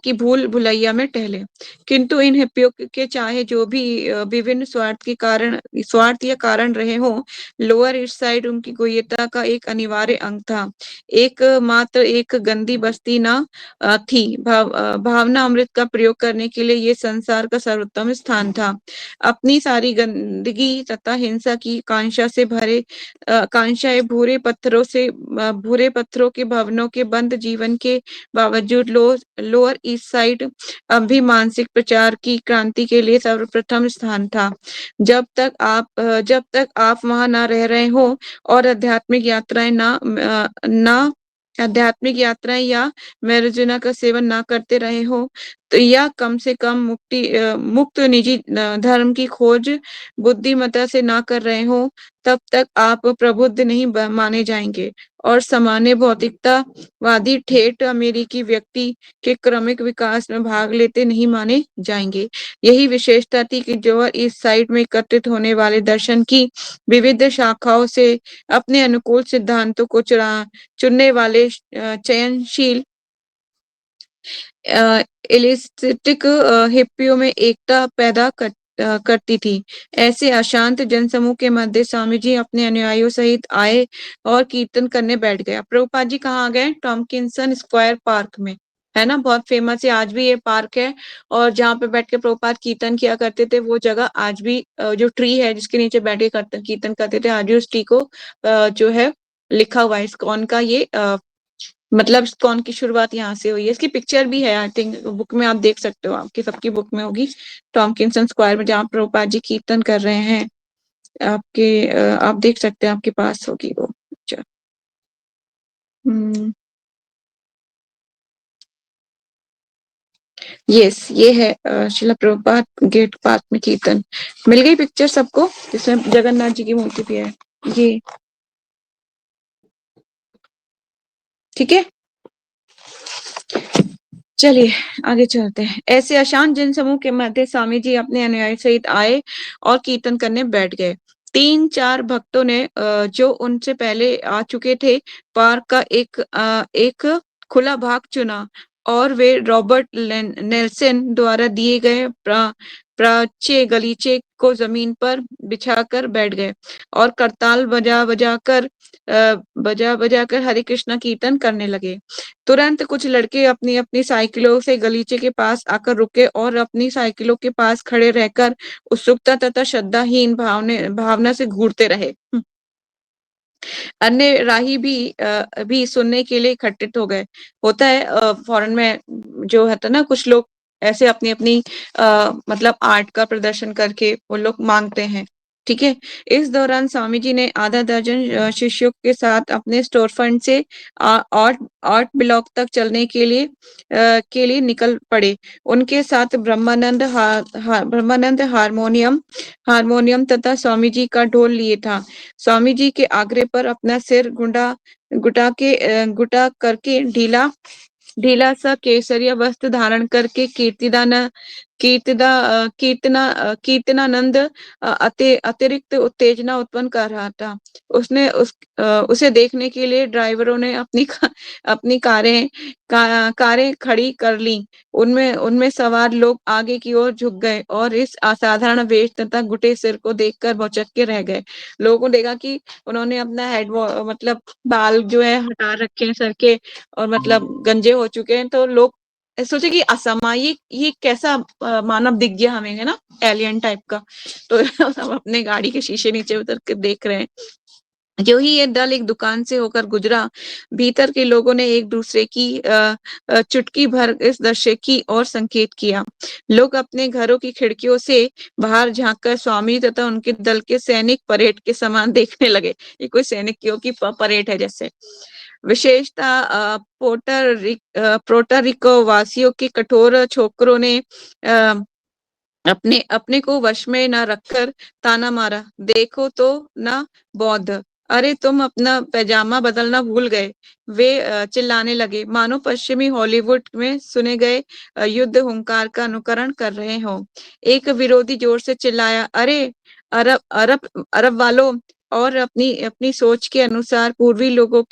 की भूल भुलैया में टहले। किंतु इन हिप्पियों के चाहे जो भी विभिन्न स्वार्थ या कारण रहे हो, लोअर ईस्ट साइड उनकी गोयता का एक अनिवार्य अंग था। एक गंदी बस्ती ना थी। भावना अमृत का प्रयोग करने के लिए ये संसार का सर्वोत्तम स्थान था। अपनी सारी गंदगी तथा हिंसा की कांक्षाएं भूरे पत्थरों के भवनों के बंद जीवन के बावजूद लोअर ईस्ट साइड अब भी मानसिक प्रचार की क्रांति के लिए सर्वप्रथम स्थान था। जब तक आप वहां ना रह रहे हो और आध्यात्मिक यात्राएं या मैरिजुना का सेवन ना करते रहे हो, तो या कम से कम मुक्त निजी धर्म की खोज बुद्धिमत्ता से ना कर रहे हो, तब तक आप प्रबुद्ध नहीं माने जाएंगे और सामान्य भौतिकतावादी ठेठ अमेरिकी व्यक्ति के क्रमिक विकास में भाग लेते नहीं माने जाएंगे। यही विशेषता थी कि जो इस साइड में एकत्रित होने वाले दर्शन की विविध शाखाओं से अपने अनुकूल सिद्धांतों को चुनने वाले चयनशील एलिस्टिक हिप्पियों में एकता पैदा करती थी। ऐसे अशांत जनसमूह के मध्य स्वामी जी अपने अनुयायियों सहित आए और कीर्तन करने बैठ गया। प्रभुपाद जी कहाँ गए? टॉमकिंसन स्क्वायर पार्क में, है ना, बहुत फेमस है, आज भी ये पार्क है। और जहाँ पे बैठ के प्रभुपाद कीर्तन किया करते थे, वो जगह आज भी जो ट्री है जिसके नीचे बैठ के कीर्तन करते थे, आज भी उस ट्री को जो है लिखा हुआ है इस्कॉन का। ये मतलब इस्कॉन की शुरुआत यहाँ से हुई है। इसकी पिक्चर भी है, आई थिंक बुक में आप देख सकते हो, आपकी सबकी बुक में होगी। टॉमकिंसन स्क्वायर में जहाँ प्रभुपाद जी कीर्तन कर रहे हैं, आप देख सकते हैं, आपके पास होगी वो पिक्चर। यस, ये है शिला प्रभुपाद गेट पार्क में कीर्तन। मिल गई पिक्चर सबको, जिसमें जगन्नाथ जी की मूर्ति भी है। ये ठीक है, चलिए आगे चलते हैं। ऐसे अशांत जनसमूह के मध्य स्वामी जी अपने अनुयायी सहित आए और कीर्तन करने बैठ गए। 3-4 भक्तों ने जो उनसे पहले आ चुके थे, पार्क का एक खुला भाग चुना और वे रॉबर्ट नेल्सन द्वारा दिए गए प्राच्य गलीचे को जमीन पर बिछाकर बैठ गए और करताल बजा बजा कर हरे कृष्णा कीर्तन करने लगे। तुरंत कुछ लड़के अपनी अपनी साइकिलों से गलीचे के पास आकर रुके और अपनी साइकिलों के पास खड़े रहकर उत्सुकता तथा श्रद्धाहीन भावना से घूरते रहे। अन्य राही भी सुनने के लिए इकट्ठित हो गए। होता है फॉरेन में जो होता ना, कुछ लोग ऐसे अपनी अपनी मतलब आर्ट का प्रदर्शन करके वो लोग मांगते हैं। ठीक है। इस दौरान स्वामी जी ने आधा दर्जन शिष्यों के साथ अपने स्टोर फंड से आर्ट आर्ट ब्लॉक तक चलने के लिए निकल पड़े। उनके साथ ब्रह्मानंद हारमोनियम तथा स्वामी जी का ढोल लिए था। स्वामी जी के आग्रह पर अपना सिर गुटा करके ढीला ढीला सा केसरिया वस्त्र धारण करके कीर्तनानंद अतिरिक्त उत्तेजना उत्पन्न कर रहा था। उसे देखने के लिए ड्राइवरों ने अपनी कारें खड़ी कर ली। उनमें उनमें सवार लोग आगे की ओर झुक गए और इस असाधारण वेश तथा गुटे सिर को देखकर भौचक्के के रह गए। लोगों को देखा कि उन्होंने अपना मतलब बाल जो है हटा रखे हैं सर के और मतलब गंजे हो चुके हैं, तो लोग सोचे कि असामायिक ये कैसा मानव दिख गया हमें, है ना, एलियन टाइप का। तो सब अपने गाड़ी के शीशे नीचे उतर के देख रहे हैं। जो ही ये दल एक दुकान से होकर गुजरा, भीतर के लोगों ने एक दूसरे की चुटकी भर इस दृश्य की ओर संकेत किया। लोग अपने घरों की खिड़कियों से बाहर झांककर स्वामी तथा उनके दल के सैनिक परेड के समान देखने लगे। ये कोई सैनिकों की परेड है जैसे। विशेषतः पोर्टरिको वासियों के कठोर छोकरों ने अपने अपने को वश में न रखकर ताना मारा, देखो तो ना बौद्ध, अरे तुम अपना पैजामा बदलना भूल गए। वे चिल्लाने लगे मानो पश्चिमी हॉलीवुड में सुने गए युद्ध हुंकार का अनुकरण कर रहे हो। एक विरोधी जोर से चिल्लाया, अरे अरब अरब अरब वालों, और अपनी अपनी सोच के अनुसार पूर्वी लोगों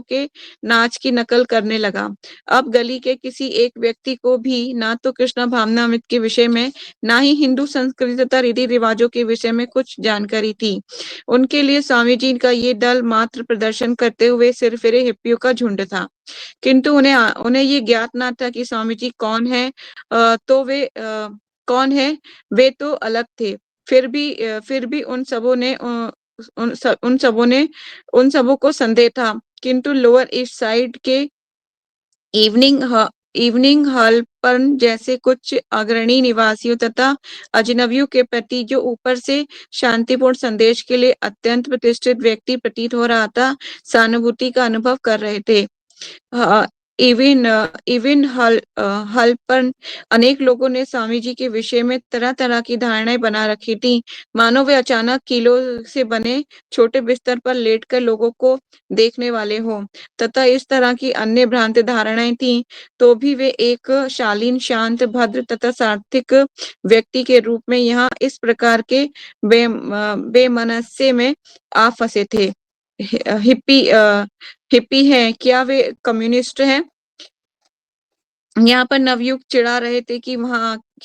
के नाच की नकल करने लगा। अब गली के किसी एक व्यक्ति को भी ना तो कृष्ण भावनामृत के विषय में, ना ही हिंदू संस्कृति तथा रीति रिवाजों के विषय में कुछ जानकारी थी। उनके लिए स्वामी जी का ये दल मात्र प्रदर्शन करते हुए सिरफिरे हिप्पियों का झुंड था। किंतु उन्हें ये ज्ञात ना था कि स्वामी जी कौन है। कौन है, वे तो अलग थे। फिर भी उन सबों को संदेह था। किंतु लोअर ईस्ट साइड के इवनिंग हॉल पर जैसे कुछ अग्रणी निवासियों तथा अजनबियों के प्रति जो ऊपर से शांतिपूर्ण संदेश के लिए अत्यंत प्रतिष्ठित व्यक्ति प्रतीत हो रहा था, सहानुभूति का अनुभव कर रहे थे। इवन हल पर अनेक लोगों ने स्वामी जी के विषय में तरह तरह की धारणाएं बना रखी थी, मानो वे अचानक कीलों से बने छोटे बिस्तर पर लेटकर लोगों को देखने वाले हों, तथा इस तरह की अन्य भ्रांत धारणाएं थीं, तो भी वे एक शालीन, शांत, भद्र तथा सात्विक व्यक्ति के रूप में यहाँ इस प्रकार के बेमनस्से में आ फंसे थे। हिप्पी हैं क्या, वे कम्युनिस्ट हैं? यहाँ पर नवयुग चिढ़ा रहे थे कि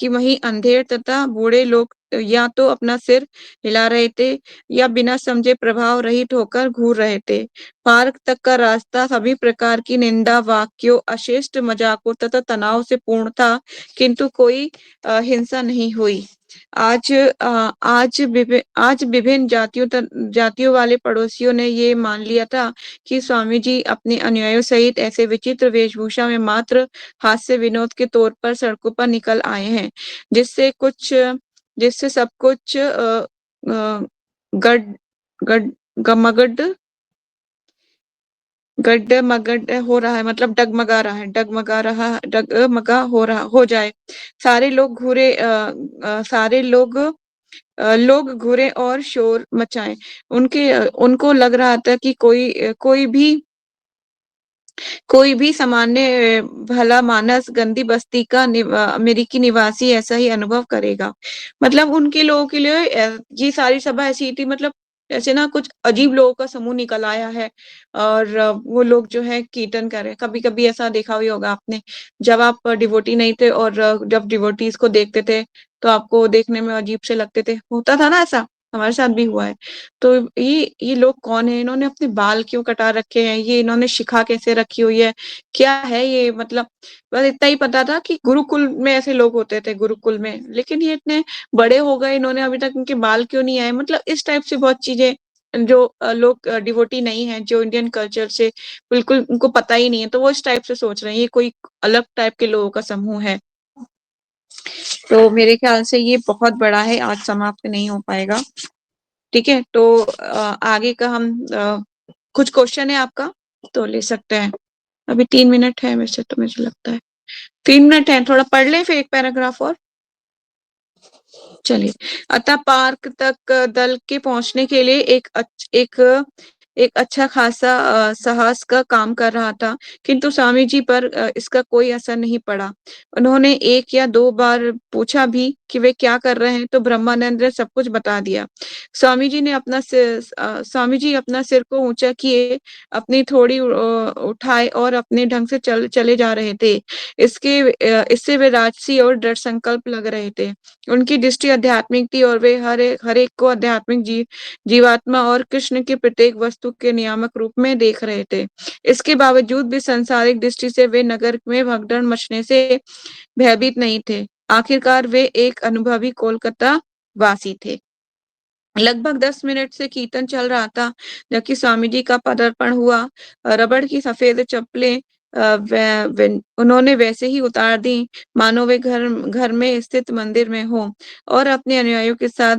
वहीं अंधेर तथा बूढ़े लोग या तो अपना सिर हिला रहे थे या बिना समझे प्रभाव रहित होकर घूर रहे थे। पार्क तक का रास्ता सभी प्रकार की निंदा वाक्यों, अशिष्ट मजाकों तथा तनाव से पूर्ण था, किंतु कोई हिंसा नहीं हुई। आज विभिन्न जातियों वाले पड़ोसियों ने ये मान लिया था कि स्वामी जी अपने अनुयायियों सहित ऐसे विचित्र वेशभूषा में मात्र हास्य विनोद के तौर पर सड़कों पर निकल आए हैं, जिससे सब कुछ गड गड गमगड गड्डमगड हो रहा है, मतलब डगमगा हो जाए। सारे लोग घूरे और शोर मचाए। उनको लग रहा था कि कोई भी सामान्य भला मानस गंदी बस्ती का अमेरिकी निवासी ऐसा ही अनुभव करेगा। मतलब उनके लोगों के लिए ये सारी सभा ऐसी थी, मतलब ऐसे ना कुछ अजीब लोगों का समूह निकल आया है और वो लोग जो है कीर्तन कर रहे हैं। कभी-कभी ऐसा देखा भी होगा आपने, जब आप डिवोटी नहीं थे और जब डिवोटीज़ को देखते थे, तो आपको देखने में अजीब से लगते थे। होता था ना ऐसा? हमारे साथ भी हुआ है। तो ये लोग कौन हैं? इन्होंने अपने बाल क्यों कटा रखे हैं? ये इन्होंने शिखा कैसे रखी हुई है? क्या है ये? मतलब बस इतना ही पता था कि गुरुकुल में ऐसे लोग होते थे, गुरुकुल में। लेकिन ये इतने बड़े हो गए, इन्होंने अभी तक इनके बाल क्यों नहीं आए? मतलब इस टाइप से बहुत चीज़ें जो लोग डिवोटी नहीं हैं, जो इंडियन कल्चर से बिल्कुल उनको पता ही नहीं है, तो वो इस टाइप से सोच रहे हैं, ये कोई अलग टाइप के लोगों का समूह है। तो मेरे ख्याल से ये बहुत बड़ा है, आज समाप्त नहीं हो पाएगा। ठीक है? तो आगे का हम कुछ क्वेश्चन है आपका? तो ले सकते हैं। अभी 3 मिनट है वैसे तो मुझे लगता है। 3 मिनट है, थोड़ा पढ़ लें फिर एक पैराग्राफ और? चलिए। अतः पार्क तक दल के पहुंचने के लिए एक अच्छा खासा साहस का काम कर रहा था, किंतु स्वामी जी पर इसका कोई असर नहीं पड़ा। उन्होंने 1 या 2 बार पूछा भी कि वे क्या कर रहे हैं, तो ब्रह्मानंद ने सब कुछ बता दिया। स्वामी जी अपना सिर को ऊंचा किए, अपनी थोड़ी उठाए और अपने ढंग से चले जा रहे थे। इससे वे राजसी और दृढ़ संकल्प लग रहे थे। उनकी दृष्टि आध्यात्मिक थी और वे हर एक को आध्यात्मिक जीवात्मा और कृष्ण की प्रत्येक वस्तु के नियामक रूप में देख रहे थे। इसके बावजूद भी सांसारिक दृष्टि से वे नगर में भगदड़ मचने से भयभीत नहीं थे। आखिरकार वे एक अनुभवी कोलकाता वासी थे। लगभग 10 मिनट से कीर्तन चल रहा था, जबकि स्वामी जी का पदार्पण हुआ। रबड़ की सफेद चप्पलें उन्होंने वैसे ही उतार दी, मानो वे घर में स्थित मंदिर में हों, और अपने अनुयायियों के साथ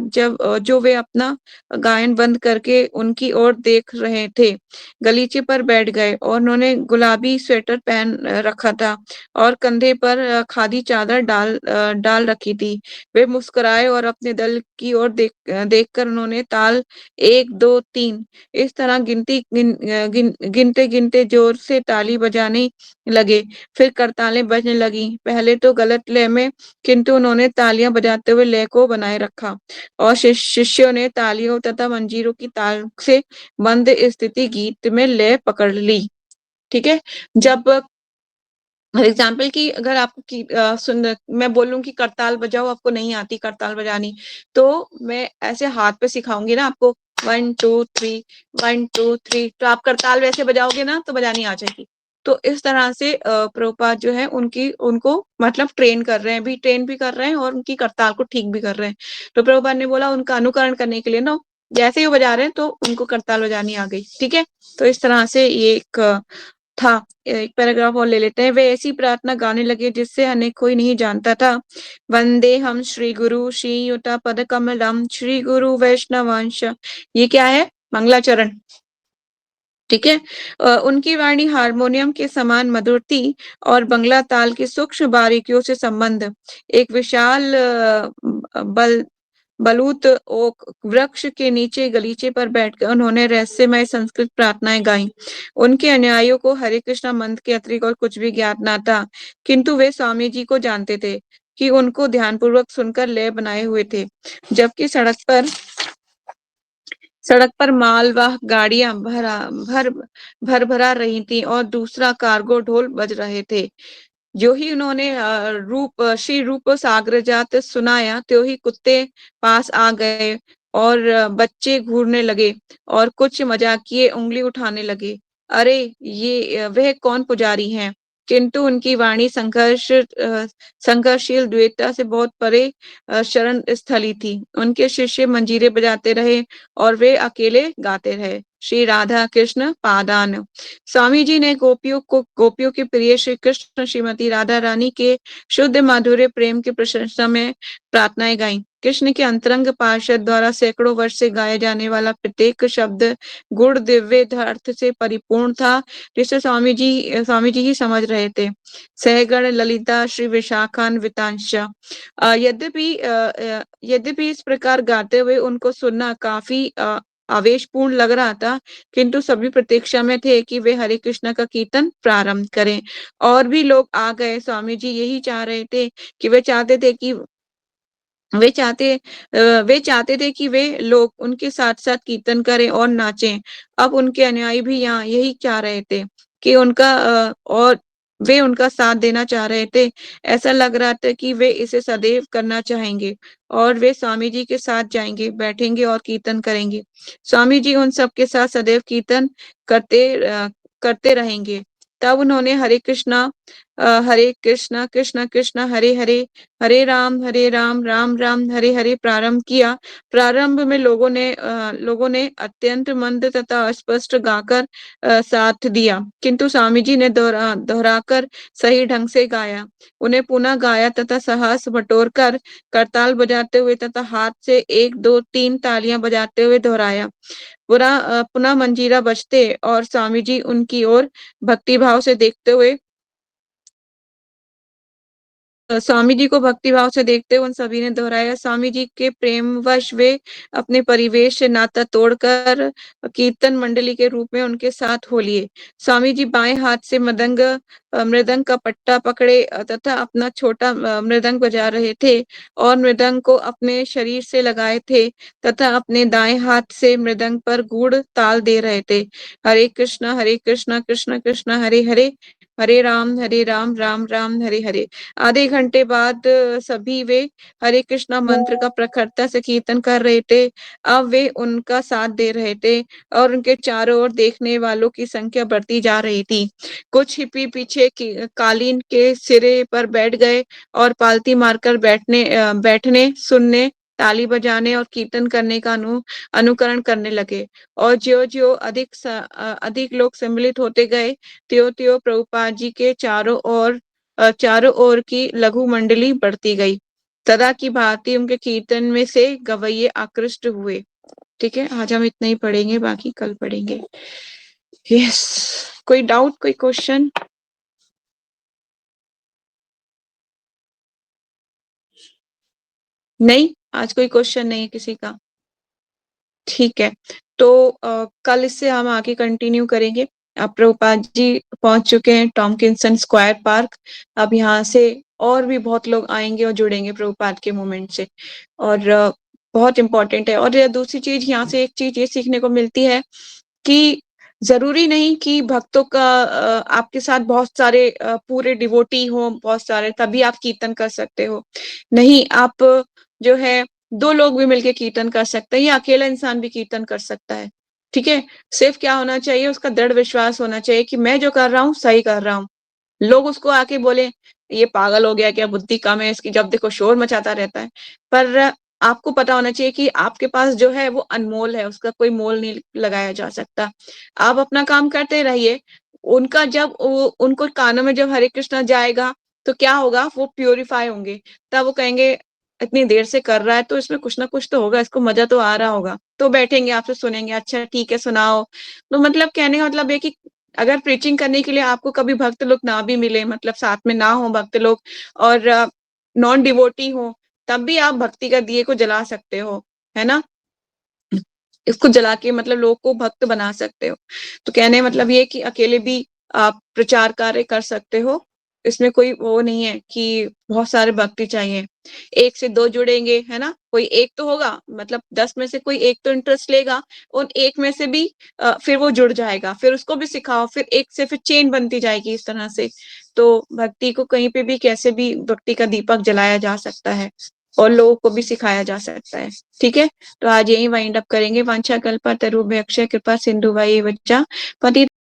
जो वे अपना गायन बंद करके उनकी ओर देख रहे थे, गलीचे पर बैठ गए। और उन्होंने गुलाबी स्वेटर पहन रखा था और कंधे पर खादी चादर डाल रखी थी। वे मुस्कुराए और अपने दल की ओर देखकर उन्होंने ताल 1, 2, 3 इस तरह गिनते-गिनते जोर से ताली बजाने लगे। फिर करतालें बजने लगीं। पहले तो गलत लय में, किंतु उन्होंने तालियां बजाते हुए लय को बनाए रखा और शिष्यों ने तालियों तथा मंजीरों की ताल से बंद स्थिति गीत में लय पकड़ ली। ठीक है? जब फॉर एग्जाम्पल कि अगर आपको मैं बोलूँ कि करताल बजाओ, आपको नहीं आती करताल बजानी, तो मैं ऐसे हाथ पे सिखाऊँगी ना आपको 1 2 3 1 2 3 तो आप करताल वैसे बजाओगे ना तो बजानी आ जाएगी। तो इस तरह से प्रभुपाद जो है उनको मतलब ट्रेन भी कर रहे हैं और उनकी करताल को ठीक भी कर रहे हैं। तो प्रभुपाद ने बोला उनका अनुकरण करने के लिए ना जैसे ही वो बजा रहे हैं तो उनको करताल बजानी आ गई। ठीक है? तो इस तरह से ये एक था। एक पैराग्राफ और ले लेते हैं। वे ऐसी प्रार्थना गाने लगे जिससे अन्य कोई नहीं जानता था। वंदेहम श्री गुरु श्रीयुता पदकमलम श्री गुरु वैष्णवांश। ये क्या है? मंगलाचरण। ठीक है? उनकी वाणी हारमोनियम के समान मधुर थी और बंगला ताल की सूक्ष्म बारीकियों से संबंध। एक विशाल बल बलूत ओक वृक्ष के नीचे गलीचे पर बैठकर उन्होंने रहस्यमय संस्कृत प्रार्थनाएं गाईं। उनके अनुयायियों को हरे कृष्णा मंत्र के अतिरिक्त और कुछ भी ज्ञात न था, किंतु वे स्वामी जी को जानते थे कि उनको ध्यानपूर्वक सुनकर लय बनाए हुए थे। जबकि सड़क पर मालवाहक गाड़ियां भर भरा रही थीं और दूसरा कार्गो ढोल बज रहे थे। जो ही उन्होंने श्री रूप सागर जात सुनाया, त्यों ही कुत्ते पास आ गए और बच्चे घूरने लगे और कुछ मजाकिये उंगली उठाने लगे। अरे ये वह कौन पुजारी हैं? किंतु उनकी वाणी संघर्षशील द्वैतता से बहुत परे शरण स्थली थी। उनके शिष्य मंजीरे बजाते रहे और वे अकेले गाते रहे। श्री राधा कृष्ण पादान। स्वामी जी ने गोपियों के प्रिय श्री कृष्ण श्रीमती राधा रानी के शुद्ध माधुर्य प्रेम की प्रशंसा में प्रार्थनाएं गाईं। कृष्ण के अंतरंग पार्षद द्वारा सैकड़ों वर्ष से गाया जाने वाला प्रत्येक शब्द गुण दिव्य अर्थ से परिपूर्ण था, जिसे स्वामी जी ही समझ रहे थे। सहगण ललिता श्री विशाखान्वितांश। यद्यपि इस प्रकार गाते हुए उनको सुनना काफी आवेशपूर्ण लग रहा था, किंतु सभी प्रतीक्षा में थे कि वे हरे कृष्णा का कीर्तन प्रारंभ करें। और भी लोग आ गए। स्वामी जी यही चाह रहे थे कि वे चाहते थे कि वे चाहते थे कि वे लोग उनके साथ-साथ कीर्तन करें और नाचें। अब उनके अनुयायी भी यहाँ यही चाह रहे थे कि और वे उनका साथ देना चाह रहे थे। ऐसा लग रहा था कि वे इसे सदैव करना चाहेंगे और वे स्वामी जी के साथ जाएँगे, बैठेंगे और कीर्तन करेंगे। स्वामी जी उन सबके साथ सदैव कीर्तन करते रहेंगे। तब उन्होंने हरे कृष्णा, कृष्ण कृष्ण हरे हरे, हरे राम, राम राम, हरे हरे प्रारंभ किया। प्रारंभ में लोगों ने अत्यंत मंद तथा अस्पष्ट गाकर साथ दिया, किंतु स्वामी जी ने दोहराकर सही ढंग से गाया। उन्हें पुनः गाया तथा साहस बटोरकर करताल बजाते हुए तथा हाथ से 1, 2, 3 तालियां बजाते हुए दोहराया। पुनः मंजीरा बजते और स्वामी जी उनकी ओर भक्तिभाव से देखते हुए स्वामी जी को भक्तिभाव से देखते हुए उन सभी ने दोहराया। स्वामी जी के प्रेमवश वे अपने परिवेश से नाता तोड़कर कीर्तन मंडली के रूप में उनके साथ हो लिए। स्वामी जी बाएं हाथ से मृदंग का पट्टा पकड़े तथा अपना छोटा मृदंग बजा रहे थे और मृदंग को अपने शरीर से लगाए थे तथा अपने दाएं हाथ से मृदंग पर गूढ़ ताल दे रहे थे। हरे कृष्णा, कृष्ण कृष्ण हरे हरे, हरे राम, राम राम, हरे हरे। आधे घंटे बाद सभी वे हरे कृष्णा मंत्र का प्रखरता से कीर्तन कर रहे थे। अब वे उनका साथ दे रहे थे और उनके चारों ओर देखने वालों की संख्या बढ़ती जा रही थी। कुछ हिप्पी पीछे कालीन के सिरे पर बैठ गए और पालती मारकर बैठने, सुनने, ताली बजाने और कीर्तन करने का अनुकरण करने लगे और ज्यों-ज्यों अधिक लोग सम्मिलित होते गए, त्यों-त्यों प्रभुपाद जी के चारों ओर की लघु मंडली बढ़ती गई। सदा की भांति उनके कीर्तन में से गवैये आकृष्ट हुए। ठीक है, आज हम इतना ही पढ़ेंगे, बाकी कल पढ़ेंगे। यस, कोई डाउट, कोई क्वेश्चन? नहीं, आज कोई क्वेश्चन नहीं है किसी का। ठीक है, तो कल इससे हम आगे कंटिन्यू करेंगे। अब प्रभुपाद जी पहुंच चुके हैं टॉमकिंसन स्क्वायर पार्क। अब यहाँ से और भी बहुत लोग आएंगे और जुड़ेंगे प्रभुपाद के मूवमेंट से और बहुत इम्पोर्टेंट है। और दूसरी चीज, यहाँ से एक चीज ये सीखने को मिलती है कि जरूरी नहीं कि भक्तों का आपके साथ बहुत सारे पूरे डिवोटी हो, बहुत सारे, तभी आप कीर्तन कर सकते हो। नहीं, आप जो है 2 लोग भी मिलके कीर्तन कर सकते हैं या अकेला इंसान भी कीर्तन कर सकता है। ठीक है, सिर्फ क्या होना चाहिए, उसका दृढ़ विश्वास होना चाहिए कि मैं जो कर रहा हूँ सही कर रहा हूँ। लोग उसको आके बोले ये पागल हो गया क्या, बुद्धि कम है इसकी, जब देखो शोर मचाता रहता है। पर आपको पता होना चाहिए कि आपके पास जो है वो अनमोल है, उसका कोई मोल नहीं लगाया जा सकता। आप अपना काम करते रहिए। उनको कानों में जब हरे कृष्णा जाएगा तो क्या होगा, वो प्यूरिफाई होंगे। तब वो कहेंगे इतनी देर से कर रहा है तो इसमें कुछ ना कुछ तो होगा, इसको मजा तो आ रहा होगा। तो बैठेंगे, आपसे सुनेंगे, अच्छा ठीक है सुनाओ। तो मतलब कहने का मतलब है कि अगर प्रीचिंग करने के लिए आपको कभी भक्त लोग ना भी मिले, मतलब साथ में ना हो भक्त लोग और नॉन डिवोटी हो, तब भी आप भक्ति का दिए को जला सकते हो, है ना? इसको जला के मतलब लोगों को भक्त बना सकते हो। तो कहने का मतलब ये कि अकेले भी आप प्रचार कार्य कर सकते हो। इसमें कोई वो नहीं है कि बहुत सारे भक्ति चाहिए। 1 से 2 जुड़ेंगे, है ना? कोई एक तो होगा, मतलब 10 में से कोई एक तो इंटरेस्ट लेगा, उन एक में से भी फिर वो जुड़ जाएगा, फिर उसको भी सिखाओ, फिर एक से फिर चेन बनती जाएगी इस तरह से। तो भक्ति को कहीं पे भी कैसे भी भक्ति का दीपक जलाया जा सकता है और लोगों को भी सिखाया जा सकता है। ठीक है? तो आज यही वाइंड अप करेंगे। वांछा कल्पतरुभ्यश्च कृपा सिंधुभैव च पतितानां